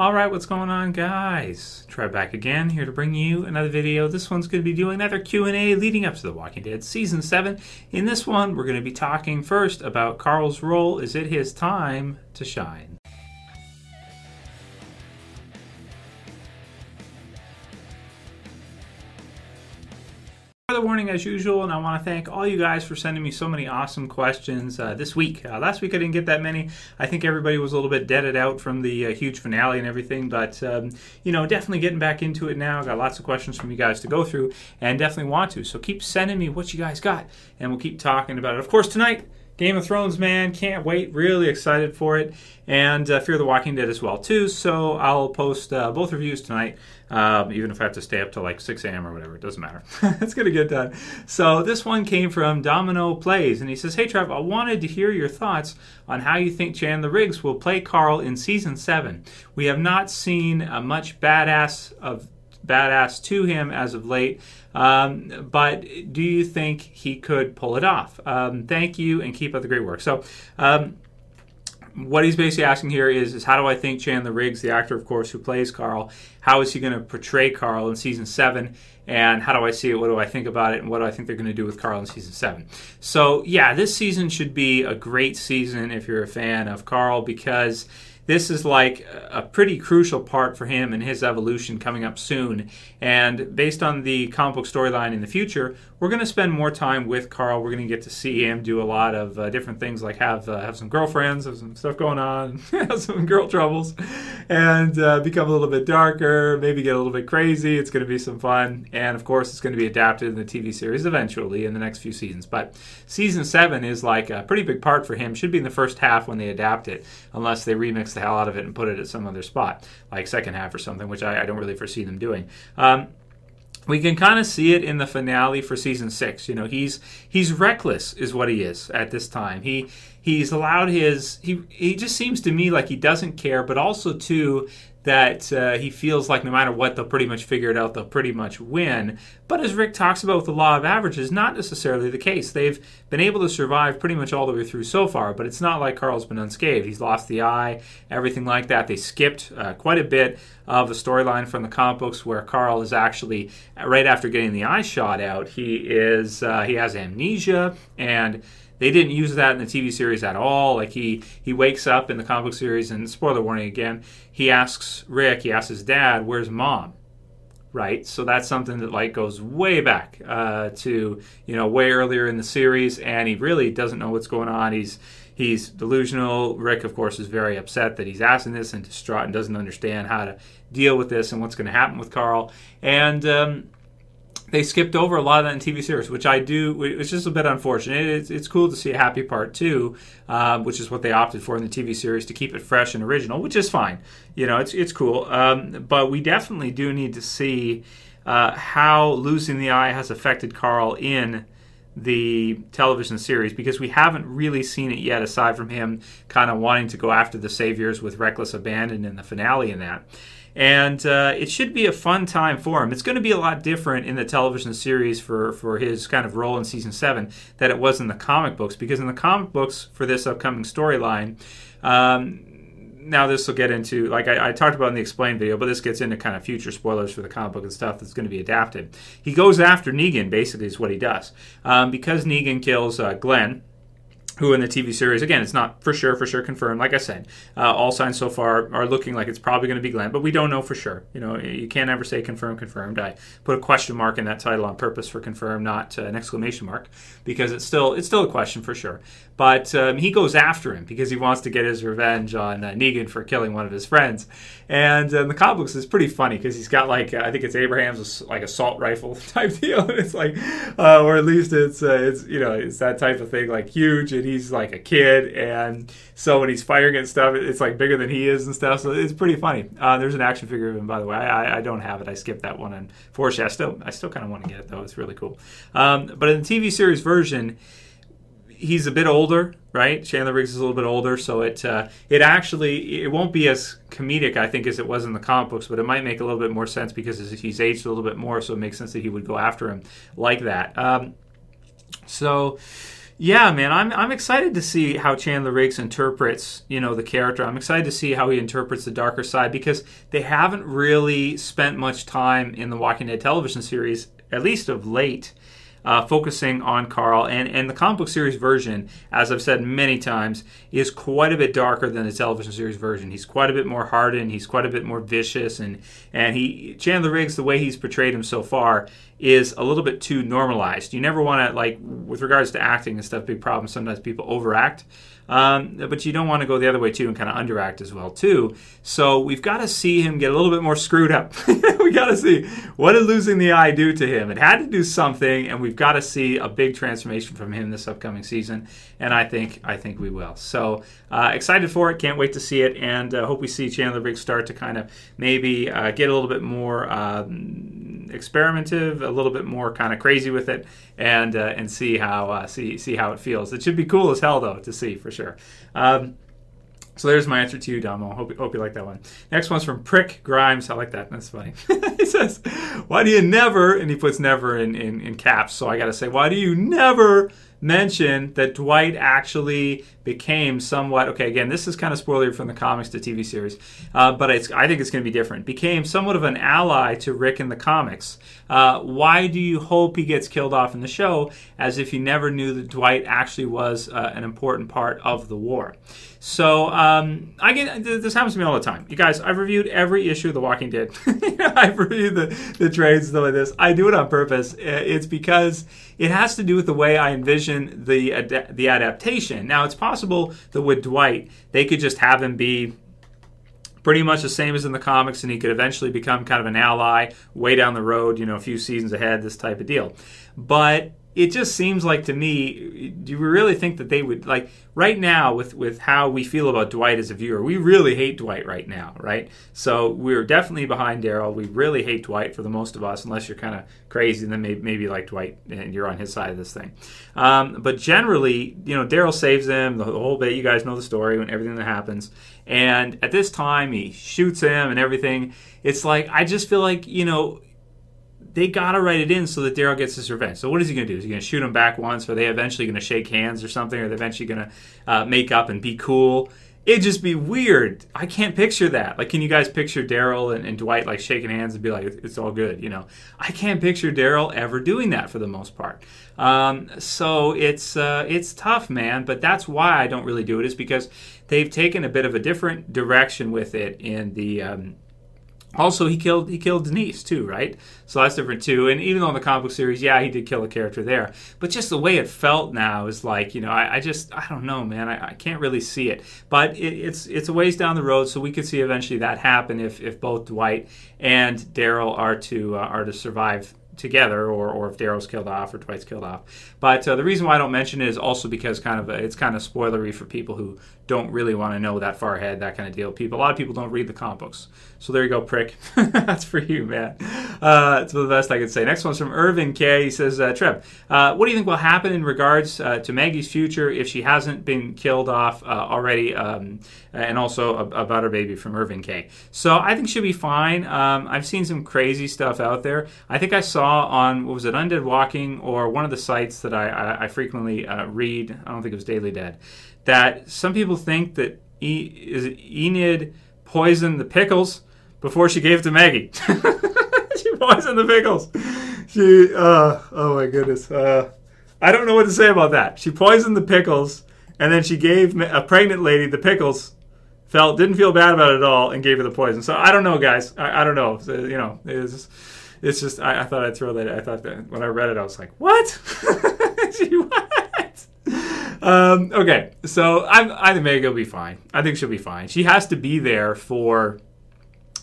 Alright, what's going on, guys? Trev back again, here to bring you another video. This one's going to be doing another Q&A leading up to The Walking Dead Season 7. In this one, we're going to be talking first about Carl's role. Is it his time to shine? The warning as usual, and I want to thank all you guys for sending me so many awesome questions this week. Last week I didn't get that many. I think everybody was a little bit deaded out from the huge finale and everything, but you know, definitely getting back into it now. Got lots of questions from you guys to go through, and definitely want to. So keep sending me what you guys got, and we'll keep talking about it. Of course, tonight, Game of Thrones, man, can't wait. Really excited for it. And Fear the Walking Dead as well, too. So I'll post both reviews tonight, even if I have to stay up till like 6 a.m. or whatever. It doesn't matter. It's going to get done. So this one came from Domo Plays. And he says, "Hey, Trev, I wanted to hear your thoughts on how you think Chandler Riggs will play Carl in Season 7. We have not seen much badass to him as of late, but do you think he could pull it off? Thank you, and keep up the great work." So what he's basically asking here is how do I think Chandler Riggs, the actor, of course, who plays Carl, how is he going to portray Carl in Season 7, and how do I see it, what do I think about it, and what do I think they're going to do with Carl in Season 7. So yeah, this season should be a great season if you're a fan of Carl, because this is like a pretty crucial part for him and his evolution coming up soon. And based on the comic book storyline in the future, we're going to spend more time with Carl. We're going to get to see him do a lot of different things, like have some girlfriends, have some stuff going on, have some girl troubles, and become a little bit darker, maybe get a little bit crazy. It's going to be some fun. And of course, it's going to be adapted in the TV series eventually in the next few seasons. But Season 7 is like a pretty big part for him. Should be in the first half when they adapt it, unless they remix the hell out of it and put it at some other spot, like second half or something, which I don't really foresee them doing. We can kind of see it in the finale for Season 6. You know, he's reckless is what he is at this time. He's allowed he just seems to me like he doesn't care, but also too that he feels like no matter what, they'll pretty much figure it out, they'll pretty much win. But as Rick talks about with the law of averages, not necessarily the case. They've been able to survive pretty much all the way through so far, but it's not like Carl's been unscathed. He's lost the eye, everything like that. They skipped quite a bit of the storyline from the comic books where Carl is actually, right after getting the eye shot out, he has amnesia, and they didn't use that in the TV series at all. Like he wakes up in the comic book series, and spoiler warning again, he asks his dad, "Where's Mom?" Right? So that's something that like goes way back to, you know, way earlier in the series, and he really doesn't know what's going on. He's delusional. Rick, of course, is very upset that he's asking this and distraught and doesn't understand how to deal with this and what's going to happen with Carl. And they skipped over a lot of that in TV series, which it's just a bit unfortunate. It's cool to see a happy part too, which is what they opted for in the TV series, to keep it fresh and original, which is fine. You know, it's cool. But we definitely do need to see how losing the eye has affected Carl in the television series, because we haven't really seen it yet, aside from him kind of wanting to go after the saviors with reckless abandon in the finale and that. And it should be a fun time for him. It's going to be a lot different in the television series for his kind of role in Season 7 than it was in the comic books, because in the comic books for this upcoming storyline, now this will get into, like I talked about in the Explained video, but this gets into kind of future spoilers for the comic book and stuff that's going to be adapted. He goes after Negan, basically, is what he does. Because Negan kills Glenn, who in the TV series, again, it's not for sure confirmed. Like I said, all signs so far are looking like it's probably going to be Glenn, but we don't know for sure. You know, you can't ever say confirmed. I put a question mark in that title on purpose for confirmed, not an exclamation mark, because it's still a question for sure. But he goes after him because he wants to get his revenge on Negan for killing one of his friends. And the comic books is pretty funny because he's got like, I think it's Abraham's like assault rifle type deal. It's like, or at least it's you know, it's that type of thing, like huge, and he's like a kid, and so when he's firing and stuff, it's like bigger than he is and stuff. So it's pretty funny. There's an action figure of him, by the way. I don't have it. I skipped that one. Unfortunately, I still kind of want to get it though. It's really cool. But in the TV series version, he's a bit older, right? Chandler Riggs is a little bit older, so it won't be as comedic, I think, as it was in the comic books, but it might make a little bit more sense because he's aged a little bit more, so it makes sense that he would go after him like that. So Yeah, man, I'm excited to see how Chandler Riggs interprets, the character. I'm excited to see how he interprets the darker side, because they haven't really spent much time in the Walking Dead television series, at least of late, focusing on Carl. And the comic book series version, as I've said many times, is quite a bit darker than the television series version. He's quite a bit more hardened. He's quite a bit more vicious. And Chandler Riggs, the way he's portrayed him so far, is a little bit too normalized. You never want to, like, with regards to acting and stuff, big problem. Sometimes people overact. But you don't want to go the other way, too, and kind of underact as well, too. So we've got to see him get a little bit more screwed up. We got to see, what did losing the eye do to him? It had to do something, and we've got to see a big transformation from him this upcoming season, and I think we will. So excited for it, can't wait to see it, and hope we see Chandler Riggs start to kind of maybe get a little bit more experimentative, a little bit more kind of crazy with it, and see how it feels. It should be cool as hell, though, to see for sure. So there's my answer to you, Domo. Hope you like that one. Next one's from Prick Grimes. I like that. That's funny. He says, "Why do you never?" And he puts "never" in caps. So I got to say, why do you never mention that Dwight actually became somewhat, okay, again, this is kind of spoilery from the comics to TV series, but I think it's going to be different, became somewhat of an ally to Rick in the comics. Why do you hope he gets killed off in the show, as if you never knew that Dwight actually was an important part of the war? So this happens to me all the time. You guys, I've reviewed every issue of The Walking Dead. I've reviewed the trades, stuff like this. I do it on purpose. It's because it has to do with the way I envision the adaptation. Now, it's possible that with Dwight, they could just have him be pretty much the same as in the comics, and he could eventually become kind of an ally way down the road, a few seasons ahead, this type of deal. But it just seems like, to me, do you really think that they would, like, right now with how we feel about Dwight as a viewer, we really hate Dwight right now, right? So we're definitely behind Daryl. We really hate Dwight for the most of us, unless you're kind of crazy, and then maybe like Dwight and you're on his side of this thing. But generally, Daryl saves him, the whole bit. You guys know the story and everything that happens. And at this time, he shoots him and everything. It's like, I just feel like, they got to write it in so that Daryl gets his revenge. So what is he going to do? Is he going to shoot him back once? Are they eventually going to shake hands or something? Are they eventually going to make up and be cool? It'd just be weird. I can't picture that. Like, can you guys picture Daryl and Dwight, like, shaking hands and be like, it's all good, I can't picture Daryl ever doing that for the most part. So it's tough, man. But that's why I don't really do it, is because they've taken a bit of a different direction with it in the... Also, he killed Denise too, right? So that's different too. And even though in the comic book series, yeah, he did kill a character there, but just the way it felt now is like, I don't know, man. I can't really see it. But it's a ways down the road, so we could see eventually that happen if both Dwight and Daryl are to survive together, or if Daryl's killed off or Dwight's killed off. But the reason why I don't mention it is also because it's kind of spoilery for people who don't really want to know that far ahead, that kind of deal. A lot of people don't read the comic books. So there you go, Prick. That's for you, man. It's the best I could say. Next one's from Ervin K. He says, Trev, what do you think will happen in regards to Maggie's future if she hasn't been killed off already? And also about her baby, from Ervin K. So I think she'll be fine. I've seen some crazy stuff out there. I think I saw on, what was it, Undead Walking, or one of the sites that I frequently read, I don't think it was Daily Dead, that some people think that Enid poisoned the pickles before she gave it to Maggie. She poisoned the pickles. Oh my goodness. I don't know what to say about that. She poisoned the pickles, and then she gave a pregnant lady the pickles, didn't feel bad about it at all, and gave her the poison. So I don't know, guys. I don't know. So, it's just, I thought I'd throw that. I thought that when I read it, I was like, what? What? Okay, so I think Maggie will be fine. I think she'll be fine. She has to be there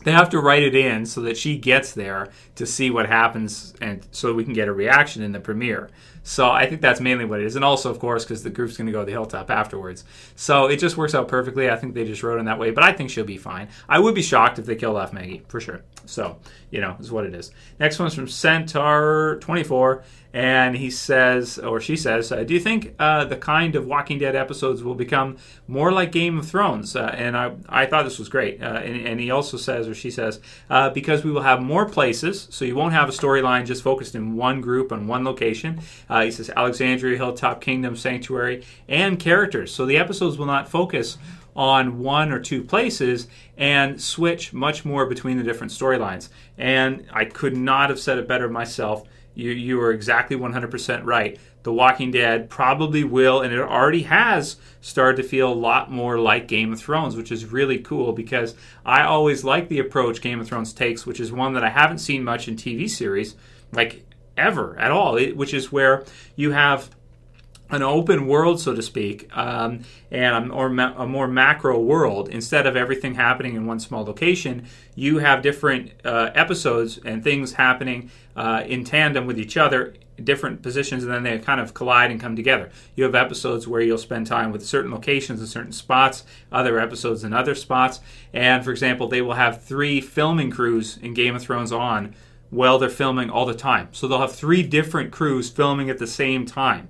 they have to write it in so that she gets there to see what happens, and so we can get a reaction in the premiere. So I think that's mainly what it is. And also, of course, because the group's going to go to the hilltop afterwards. So it just works out perfectly. I think they just wrote in that way. But I think she'll be fine. I would be shocked if they killed off Maggie, for sure. So, is what it is. Next one's from Centaur24. And he says, or she says, do you think the kind of Walking Dead episodes will become more like Game of Thrones? And I thought this was great. And he also says, or she says, because we will have more places, so you won't have a storyline just focused in one group and one location. He says Alexandria, Hilltop, Kingdom, Sanctuary, and characters. So the episodes will not focus on one or two places and switch much more between the different storylines. And I could not have said it better myself. You are exactly 100% right. The Walking Dead probably will, and it already has started to feel a lot more like Game of Thrones, which is really cool because I always like the approach Game of Thrones takes, which is one that I haven't seen much in TV series, like ever at all, which is where you have an open world, so to speak, and a more macro world. Instead of everything happening in one small location, you have different episodes and things happening in tandem with each other, different positions, and then they kind of collide and come together. You have episodes where you'll spend time with certain locations and certain spots, other episodes in other spots, and for example, they will have 3 filming crews in Game of Thrones on while they're filming all the time. So they'll have 3 different crews filming at the same time.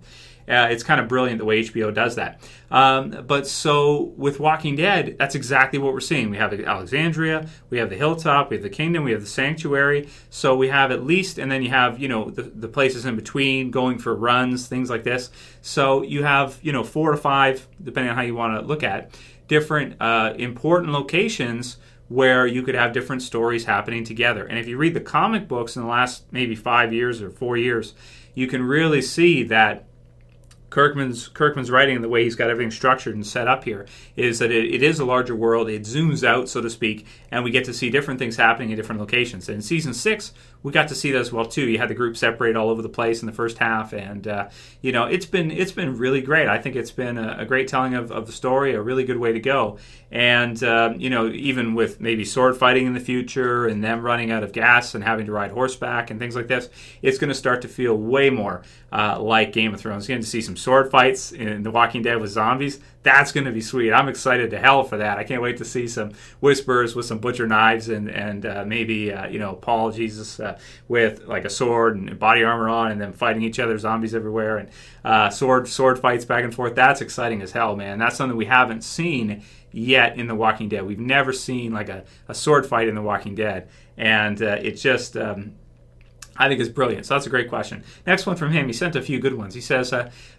It's kind of brilliant the way HBO does that. But so with Walking Dead, that's exactly what we're seeing. We have Alexandria, we have the Hilltop, we have the Kingdom, we have the Sanctuary. So we have at least, and then you have, the places in between, going for runs, things like this. So you have, 4 to 5, depending on how you want to look at, different important locations where you could have different stories happening together. And if you read the comic books in the last maybe 5 years or 4 years, you can really see that Kirkman's writing and the way he's got everything structured and set up here is that it is a larger world. It zooms out, so to speak, and we get to see different things happening in different locations. And in season 6, we got to see that as well too. You had the group separate all over the place in the first half, and it's been really great. I think it's been a great telling of the story, a really good way to go. And even with maybe sword fighting in the future and them running out of gas and having to ride horseback and things like this, it's going to start to feel way more like Game of Thrones. Getting to see some sword fights in The Walking Dead with zombies, that's going to be sweet. I'm excited to hell for that. I can't wait to see some Whisperers with some butcher knives and maybe Paul Jesus with like a sword and body armor on, and then fighting each other, zombies everywhere, and sword fights back and forth. That's exciting as hell, man. That's something we haven't seen yet in The Walking Dead. We've never seen like a sword fight in The Walking Dead, and it's just I think it's brilliant. So that's a great question. Next one from him. He sent a few good ones. He says,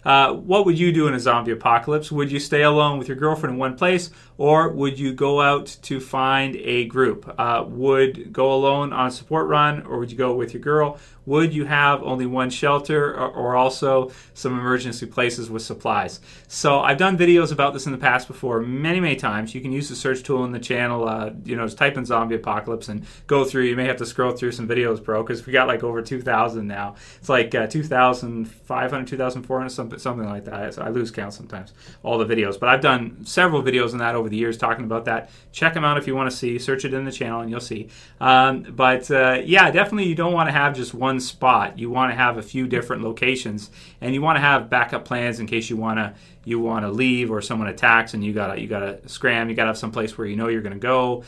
what would you do in a zombie apocalypse? Would you stay alone with your girlfriend in one place, or would you go out to find a group? Would go alone on a support run, or would you go with your girl? Would you have only one shelter, or also some emergency places with supplies? So I've done videos about this in the past before, many, many times. You can use the search tool in the channel, just type in zombie apocalypse and go through. You may have to scroll through some videos, bro, because we got like over 2,000 now. It's like 2,500, 2,400, something like that. So I lose count sometimes, all the videos. But I've done several videos on that over the years talking about that. Check them out if you want to see. Search it in the channel and you'll see. Yeah, definitely you don't want to have just one spot. You want to have a few different locations, and you want to have backup plans in case you want to leave or someone attacks and you gotta scram. You gotta have some place where you're going to go.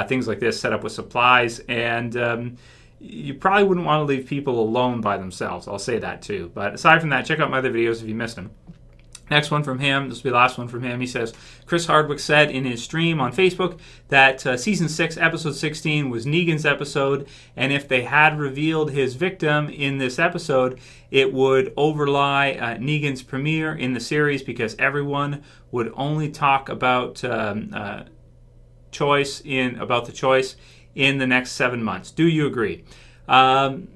Things like this, set up with supplies, and you probably wouldn't want to leave people alone by themselves. I'll say that too. But aside from that, check out my other videos if you missed them. Next one from him, this will be the last one from him. He says, Chris Hardwick said in his stream on Facebook that Season 6, Episode 16 was Negan's episode, and if they had revealed his victim in this episode, it would overlie Negan's premiere in the series because everyone would only talk about the choice in the next 7 months. Do you agree? No.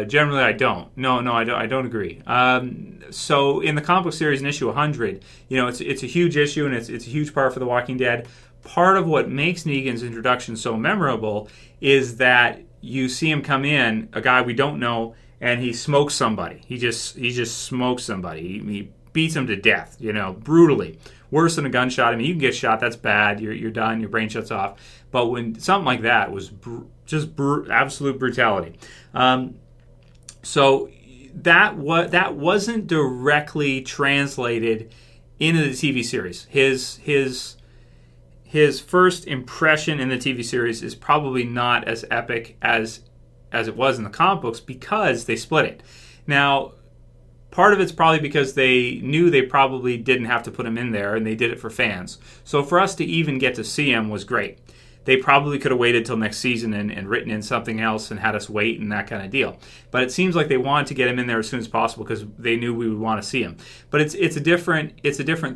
Generally, I don't. No, I don't agree. So in the comic book series in issue 100, it's a huge issue, and it's a huge part for The Walking Dead. Part of what makes Negan's introduction so memorable is that you see him come in, a guy we don't know, and he smokes somebody. He just smokes somebody. He beats him to death, brutally. Worse than a gunshot. I mean, you can get shot. That's bad. You're done. Your brain shuts off. But when something like that was absolute brutality. So that wasn't directly translated into the TV series. His first impression in the TV series is probably not as epic as it was in the comic books because they split it. Now, part of it's probably because they knew they probably didn't have to put him in there, and they did it for fans. So for us to even get to see him was great. they probably could have waited till next season and written in something else and had us wait and that kind of deal. But it seems like they wanted to get him in there as soon as possible because they knew we would want to see him. But it's a different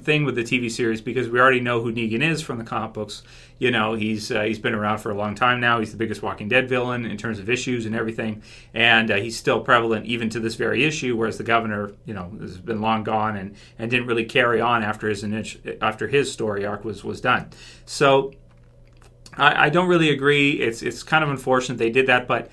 thing with the TV series because we already know who Negan is from the comic books. You know, he's been around for a long time now. He's the biggest Walking Dead villain in terms of issues and everything, and he's still prevalent even to this very issue. Whereas the Governor, you know, has been long gone and didn't really carry on after his story arc was done. So I don't really agree. It's kind of unfortunate they did that, but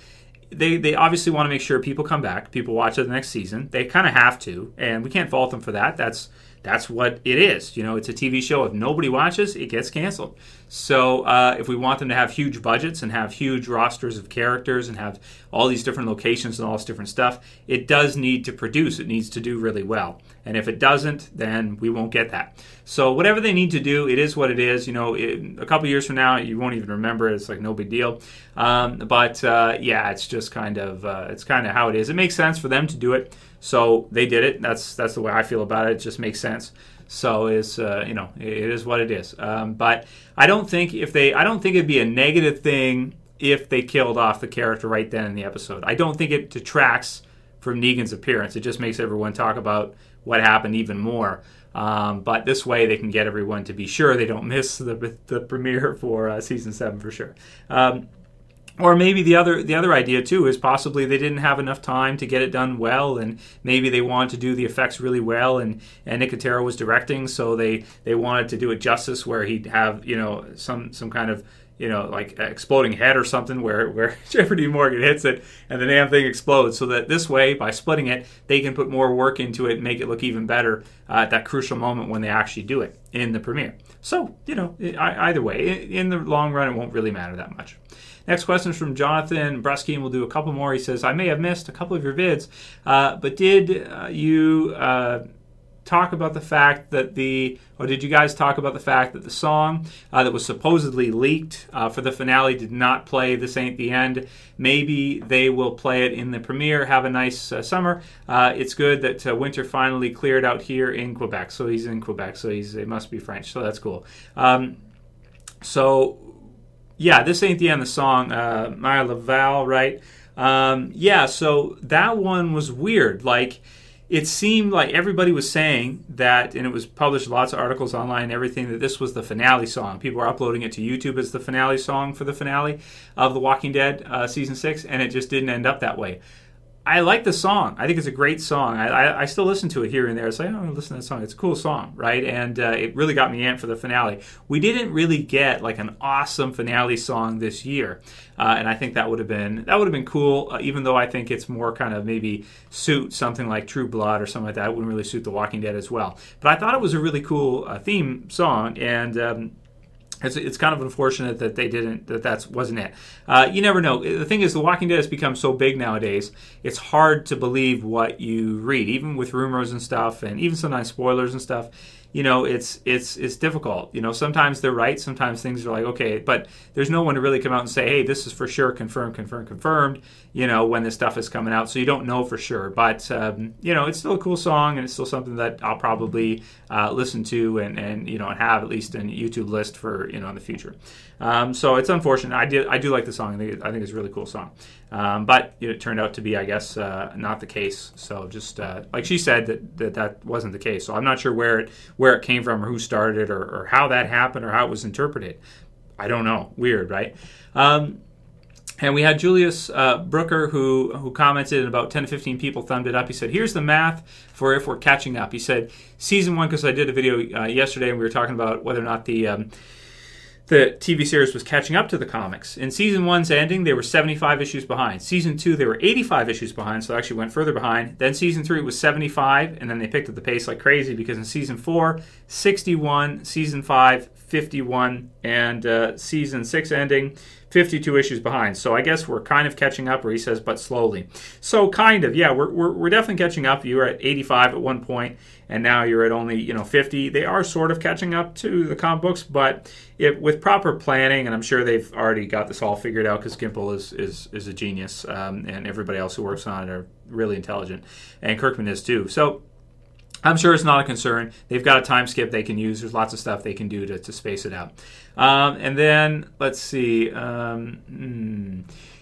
they obviously want to make sure people come back, people watch it the next season. They kind of have to, and we can't fault them for that. That's what it is. You know, it's a TV show. If nobody watches, it gets canceled. So if we want them to have huge budgets and have huge rosters of characters and have all these different locations and all this different stuff, it does need to produce. It needs to do really well. And if it doesn't, then we won't get that. So whatever they need to do, it is what it is. You know, a couple years from now, you won't even remember it. It's like no big deal. Yeah, it's just kind of how it is. It makes sense for them to do it. So they did it. That's the way I feel about it. It just makes sense. So it's it is what it is. But I don't think it'd be a negative thing if they killed off the character right then in the episode. I don't think it detracts from Negan's appearance. It just makes everyone talk about what happened even more. But this way they can get everyone to be sure they don't miss the premiere for season 7 for sure. Or maybe the other idea too is possibly they didn't have enough time to get it done well, and maybe they wanted to do the effects really well, and Nicotero was directing, so they wanted to do it justice where he'd have some kind of like exploding head or something where Jeffrey D. Morgan hits it and the damn thing explodes, so that this way by splitting it they can put more work into it and make it look even better at that crucial moment when they actually do it in the premiere. So either way, in the long run it won't really matter that much. Next question is from Jonathan Brusky, and we'll do a couple more. He says, I may have missed a couple of your vids, but did you talk about the fact that did you guys talk about the fact that the song that was supposedly leaked for the finale did not play This Ain't the End? Maybe they will play it in the premiere. Have a nice summer. It's good that winter finally cleared out here in Quebec. So he's in Quebec, so it must be French, so that's cool. Yeah, This Ain't the End, the song, Maya Laval, right? So that one was weird. Like, it seemed like everybody was saying that, and it was published lots of articles online and everything, that this was the finale song. People are uploading it to YouTube as the finale song for the finale of The Walking Dead Season 6, and it just didn't end up that way. I like the song. I think it's a great song. I still listen to it here and there. It's like, oh, listen to that song. It's a cool song, right? And it really got me amped for the finale. We didn't really get like an awesome finale song this year, and I think that would have been cool. Even though I think it's more kind of maybe suit something like True Blood or something like that. It wouldn't really suit The Walking Dead as well. But I thought it was a really cool theme song, and it's kind of unfortunate that that wasn't it. You never know. The thing is, The Walking Dead has become so big nowadays, it's hard to believe what you read, even with rumors and stuff, and even sometimes spoilers and stuff. It's difficult. Sometimes they're right, sometimes things are like, okay, but there's no one to really come out and say, hey, this is for sure confirmed, when this stuff is coming out, so you don't know for sure. But, it's still a cool song, and it's still something that I'll probably listen to and have at least a YouTube list for, in the future. So it's unfortunate. I do like the song. I think it's a really cool song. But it turned out to be, I guess, not the case. So just like she said, that wasn't the case. So I'm not sure where it came from or who started it or how that happened or how it was interpreted. I don't know. Weird, right? And we had Julius Brooker who commented, and about 10 to 15 people thumbed it up. He said, here's the math for if we're catching up. He said, season 1, because I did a video yesterday and we were talking about whether or not the TV series was catching up to the comics. In season 1's ending, they were 75 issues behind. Season 2, they were 85 issues behind, so they actually went further behind. Then season 3 was 75, and then they picked up the pace like crazy because in season 4, 61, season 5, 51, and season 6 ending, 52 issues behind. So I guess we're kind of catching up, or he says, but slowly. So kind of, yeah, we're definitely catching up. You were at 85 at one point, and now you're at only 50. They are sort of catching up to the comic books, but with proper planning, and I'm sure they've already got this all figured out because Gimple is a genius, and everybody else who works on it are really intelligent, and Kirkman is too. So I'm sure it's not a concern. They've got a time skip they can use. There's lots of stuff they can do to space it out. And then, let's see.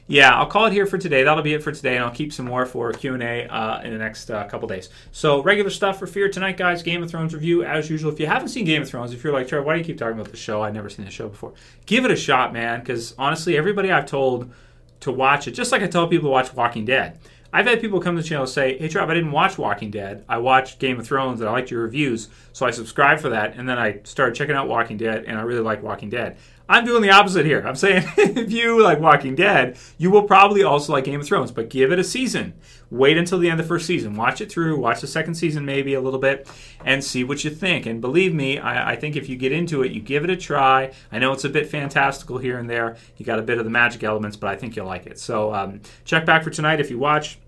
Yeah, I'll call it here for today. That'll be it for today, and I'll keep some more for Q&A in the next couple days. So regular stuff for Fear tonight, guys. Game of Thrones review, as usual. If you haven't seen Game of Thrones, if you're like, Trev, why do you keep talking about the show? I've never seen the show before. Give it a shot, man, because honestly, everybody I've told to watch it, just like I tell people to watch Walking Dead, I've had people come to the channel and say, hey, Trev, I didn't watch Walking Dead. I watched Game of Thrones, and I liked your reviews, so I subscribed for that, and then I started checking out Walking Dead, and I really like Walking Dead. I'm doing the opposite here. I'm saying if you like Walking Dead, you will probably also like Game of Thrones, but give it a season. Wait until the end of the first season. Watch it through. Watch the second season maybe a little bit and see what you think. And believe me, I think if you get into it, you give it a try. I know it's a bit fantastical here and there. You got a bit of the magic elements, but I think you'll like it. So check back for tonight if you watch.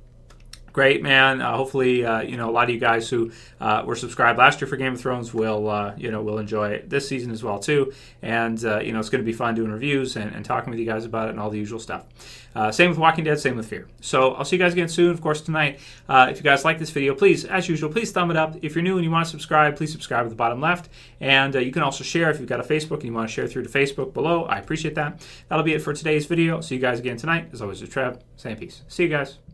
Great, man. Hopefully, a lot of you guys who were subscribed last year for Game of Thrones will enjoy it this season as well too. And it's going to be fun doing reviews and talking with you guys about it and all the usual stuff. Same with Walking Dead, same with Fear. So I'll see you guys again soon. Of course, tonight. If you guys like this video, please, as usual, please thumb it up. If you're new and you want to subscribe, please subscribe at the bottom left. And you can also share if you've got a Facebook and you want to share through to Facebook below. I appreciate that. That'll be it for today's video. See you guys again tonight. As always, it's Trev. Saying peace. See you guys.